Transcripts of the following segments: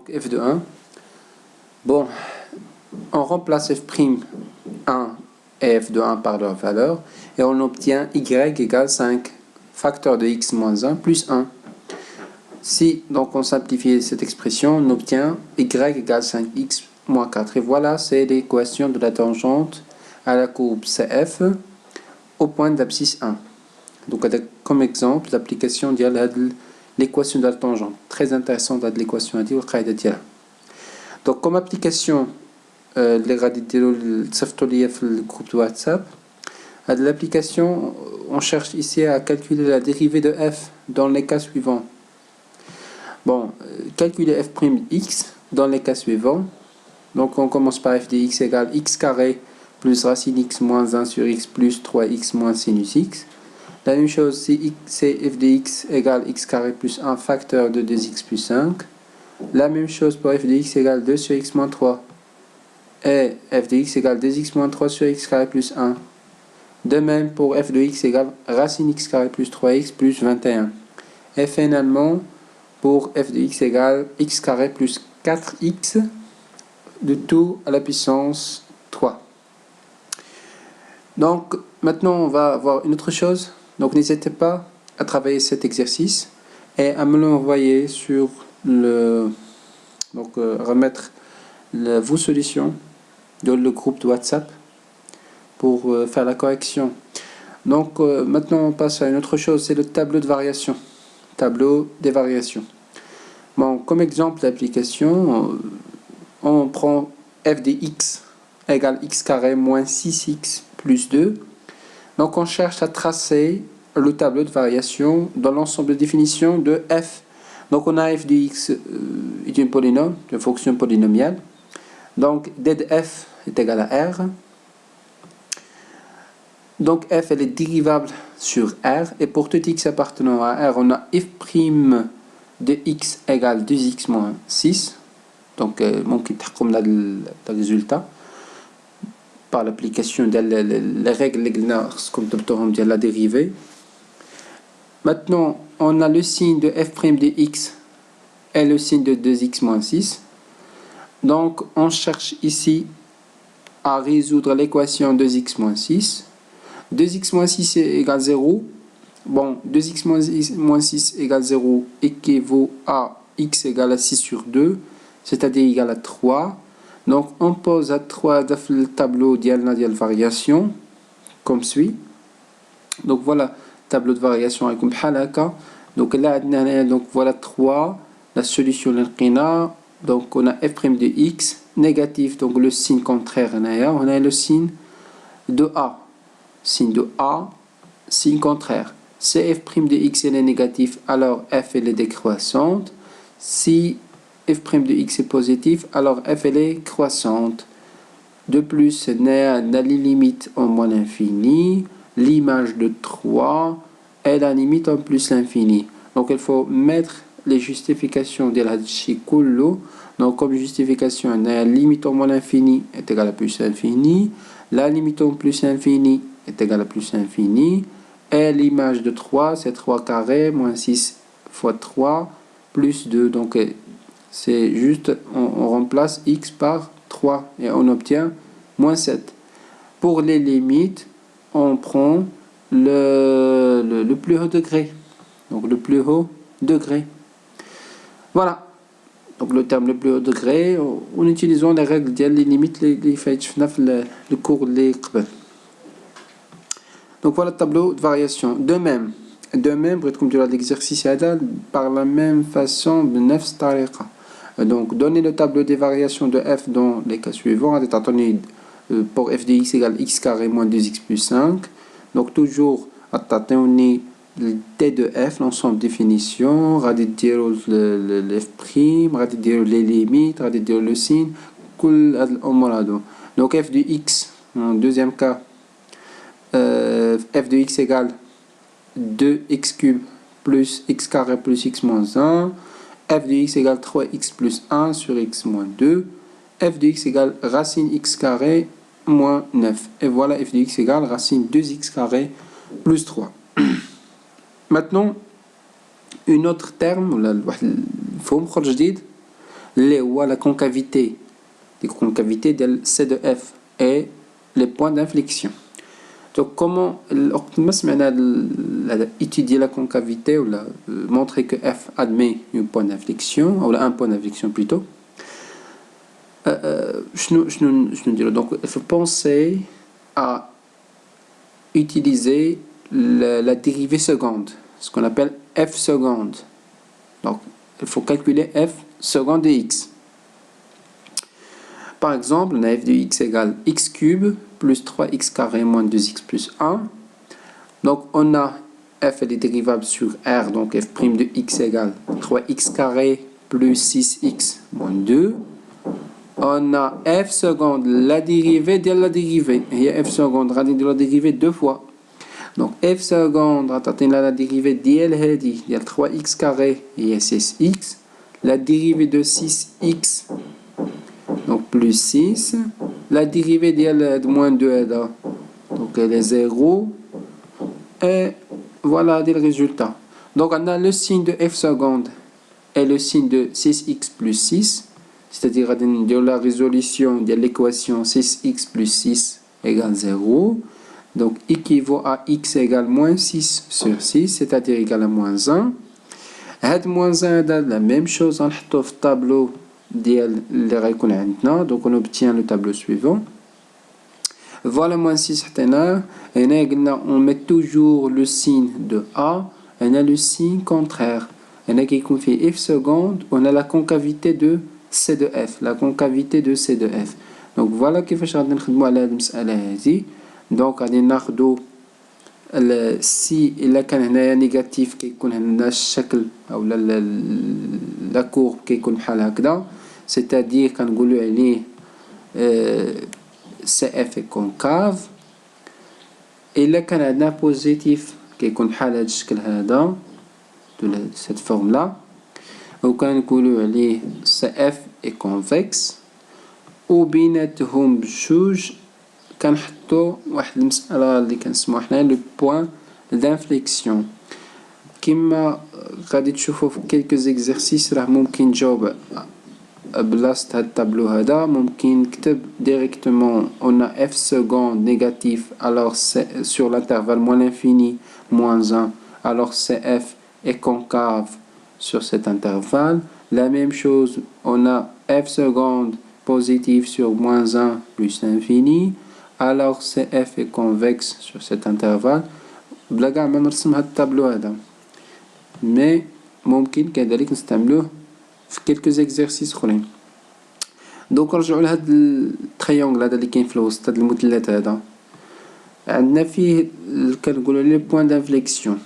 f de 1. Bon, on remplace f'1 et f de 1 par leur valeur et on obtient y égale 5 facteur de x moins 1 plus 1. Si donc on simplifie cette expression, on obtient y égale 5x moins 4. Et voilà, c'est l'équation de la tangente à la courbe CF au point d'abscisse 1. Donc comme exemple, l'application de l'équation de la tangente. Très intéressante l'équation à dire. Donc comme application, اللي غادي ديروا تصيفطوا ليا في الجروب de WhatsApp. L'application, on cherche ici à calculer la dérivée de f dans les cas suivants. Bon, calculer f'(x) dans les cas suivants. Donc on commence par f de x égale x carré plus racine x moins 1 sur x plus 3x moins sinus x. La même chose si c'est f de x égale x carré plus 1 facteur de 2x plus 5. La même chose pour f de x égale 2 sur x moins 3. Et f de x égale 2x moins 3 sur x carré plus 1. De même pour f de x égale racine x carré plus 3x plus 21. Et finalement, pour f de x égale x carré plus 4x de tout à la puissance 3. Donc maintenant on va voir une autre chose. Donc n'hésitez pas à travailler cet exercice et à me l'envoyer sur le... Donc remettre vos solutions dans le groupe de WhatsApp pour faire la correction. Donc maintenant on passe à une autre chose, c'est le tableau de variation. Tableau des variations. Bon, comme exemple d'application, on prend f de x égale x carré moins 6x plus 2. Donc on cherche à tracer le tableau de variation dans l'ensemble de définitions de f. Donc on a f de x est une polynôme, une fonction polynomiale. Donc d de f est égal à r. Donc f elle est dérivable sur r et pour tout x appartenant à r on a f' de x égale 2x moins 6. Donc ممكن تحكم le résultat par l'application des règles de la dérivée. Maintenant on a le signe de f' de x et le signe de 2x moins 6. Donc on cherche ici à résoudre l'équation 2x moins 6. 2x moins 6 égale 0. Bon, 2x moins 6 égale 0 équivaut à x égale à 6 sur 2, c'est-à-dire égal à 3. Donc on pose à 3 dans le tableau de variation, comme suit. Donc voilà, tableau de variation avec un donc là, donc voilà 3, la solution l'enqina. Donc on a f' de x négatif, donc le signe contraire, on a le signe de a. Signe de a, signe contraire. Si f' de x est négatif, alors f elle est décroissante. Si f' de x est positif, alors f elle est croissante. De plus, on a la limite en moins l'infini, l'image de 3 et la limite en plus l'infini. Donc il faut mettre les justifications de la chikullo. Donc comme justification, on a la limite en moins l'infini est égale à plus l'infini, la limite en plus l'infini est égale à plus l'infini, et l'image de 3 c'est 3 carré moins 6 fois 3 plus 2. Donc c'est juste on remplace x par 3 et on obtient moins 7. Pour les limites, on prend le plus haut degré. Donc le plus haut degré. Voilà. Donc le terme le plus haut degré, en utilisant les règles des limites, le cours les. Donc voilà le tableau de variation. De même, comme tu l'as l'exercice par la même façon, donc donner le tableau des variations de f dans les cas suivants. Pour f de x égale x carré moins 2x plus 5. Donc toujours attendez le t de f, l'ensemble de définition, dire le f', dire les limites, dire le signe, donc f de x, en deuxième cas, f de x égale 2x cube plus x carré plus x moins 1, f de x égale 3x plus 1 sur x moins 2, f de x égale racine x carré moins 9. Et voilà f de x égale racine 2x carré plus 3. Maintenant, une autre terme, اللي هو la concavité ديال C de F et les points d'inflexion. Donc comment étudier la concavité ou montrer que F admet un point d'inflexion ou un point d'inflexion plutôt. Donc il faut penser à utiliser la dérivée seconde, ce qu'on appelle F seconde. Donc il faut calculer F seconde de x. Par exemple, on a f de x égale x cube plus 3x carré moins 2x plus 1. Donc on a f est dérivable sur r, donc f' de x égale 3x carré plus 6x moins 2. On a f seconde, la dérivée de la dérivée. Et f seconde, de la dérivée deux fois. Donc f seconde, la dérivée d'l هذه ديال 3x carré et 6x. La dérivée de 6x, donc plus 6. La dérivée de moins 2, donc elle est 0. Et voilà le résultat. Donc on a le signe de f seconde et le signe de 6x plus 6. C'est-à-dire de la résolution de l'équation 6x plus 6 égale 0. Donc équivaut à x égale moins 6 sur 6, c'est-à-dire égal à moins 1. moins 1 la même chose, on le tableau donc on obtient le tableau suivant. Voilà moins 6 on met toujours le signe de A, on a le signe contraire. On a qui confie f seconde, on a la concavité de C de F, la concavité de C de F. Donc voilà كيفاش غادي نخدموا على هذه المسألة هذه. دونك غادي ناخذوا سي الا كان هنايا نيجاتيف كيكون هنا الشكل او لا كورب كيكون بحال هكذا، سيتادير كنقولوا عليه سي اف كونكاف. الا كان عندنا بوزيتيف كيكون بحال هذا الشكل هذا دو سيت فورم لا، وكنقولوا عليه سي اف كونفكس. وبيناتهم بجوج كنحطوا واحد المسألة اللي كنسموها حنا لو بوين دانفليكسيون. كما غادي تشوفوا في كيلكو زيكزارسيس راه ممكن تجاوب بلاصة هاد الطابلو هذا. ممكن نكتب ديريكتومون on a f seconde négatif alors c'est sur l'intervalle moins l'infini moins 1 alors cf est concave sur cet intervalle. La même chose, on a f seconde positif sur moins 1 plus l'infini alors cf est convexe sur cet intervalle. بلا كاع ما نرسم هاد الطابلو هذا، مي ممكن كذلك نستعملوه في كلكو زيكزارسيس اخرين. دوك نرجعوا لهاد التريونغل هذا اللي كاين في الوسط، هاد المثلث هذا عندنا فيه كنقولوا ليه بوين دانفليكسيون.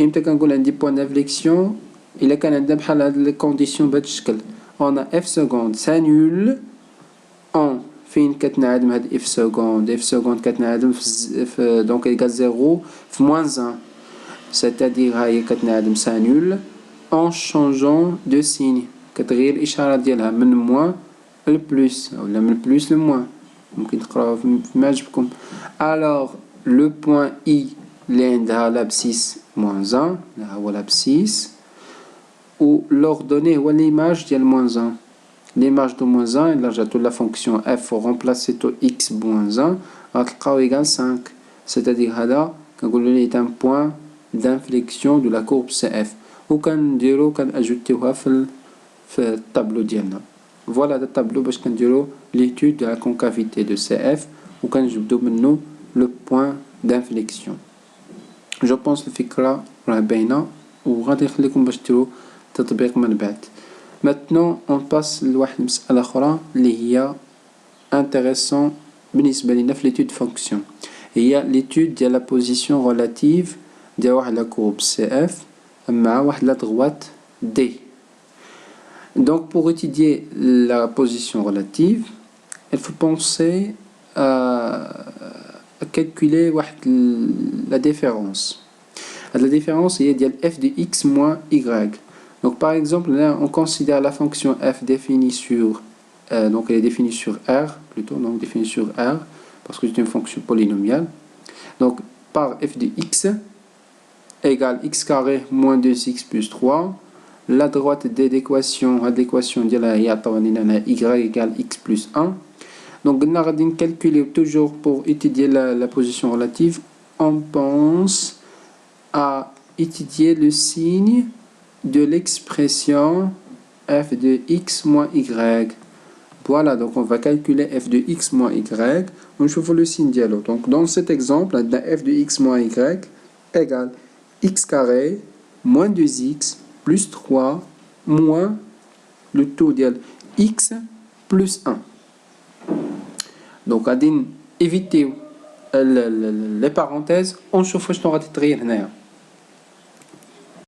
امتى كنقول عندي بوين دانفليكسيون؟ الا كان عندنا بحال هاد لي كونديسيون بهاد الشكل. on a f seconde s'annule en فين كتنعدم هاد اف سكوند، اف سكوند كتنعدم في دونك ايكال 0 في موان 1، سيتادير هاهي كتنعدم سانول en changeant de signe، كتغير الاشاره ديالها من موان لبلوس اولا من بلوس لموان، ممكن تقراوها فيما عجبكم. الوغ لو بوين اي اللي عندها لابسيس موان 1 هو لابسيس، و لوردوني هو ليماج ديال موان 1. l'image de moins 1, là j'ai toute la fonction f, faut remplacer tout x moins 1, غتلقاو égale 5. C'est-à-dire هذا كنقولوا ليه est un point d'inflexion de la courbe CF. وكنديرو كنأجوتيوها في الطابلو ديالنا. فوالا هذا الطابلو باش كنديرو l'étude de la concavité de CF وكنجبدو منو le point d'inflexion. جو بونس الفكرة راه باينة وغادي نخليكم باش ديرو تطبيق من بعد. Maintenant, on passe لواحد المسألة أخرى اللي هي intéressant بالنسبة لنا في l'étude de fonction. هي l'étude ديال la position relative ديال واحد la courbe CF مع واحد la droite D. Donc pour étudier la position relative, il faut penser à calculer واحد la différence. La différence هي ديال f de x moins y. Donc par exemple, là, on considère la fonction f définie sur, donc elle est définie sur R, plutôt, donc définie sur R, parce que c'est une fonction polynomiale. Donc par f de x égale x carré moins 2x plus 3. la droite de l'équation ديالها هي عطاوني لنا y égale x plus 1. Donc on va calculer toujours pour étudier la position relative, on pense à étudier le signe de l'expression f de x moins y. Voilà, donc on va calculer f de x moins y, on trouve le signe dialogue. Donc dans cet exemple, f de x moins y égale x carré moins 2x plus 3 moins le taux de x plus 1. Donc, à éviter les parenthèses, on chauffe ce qu'on va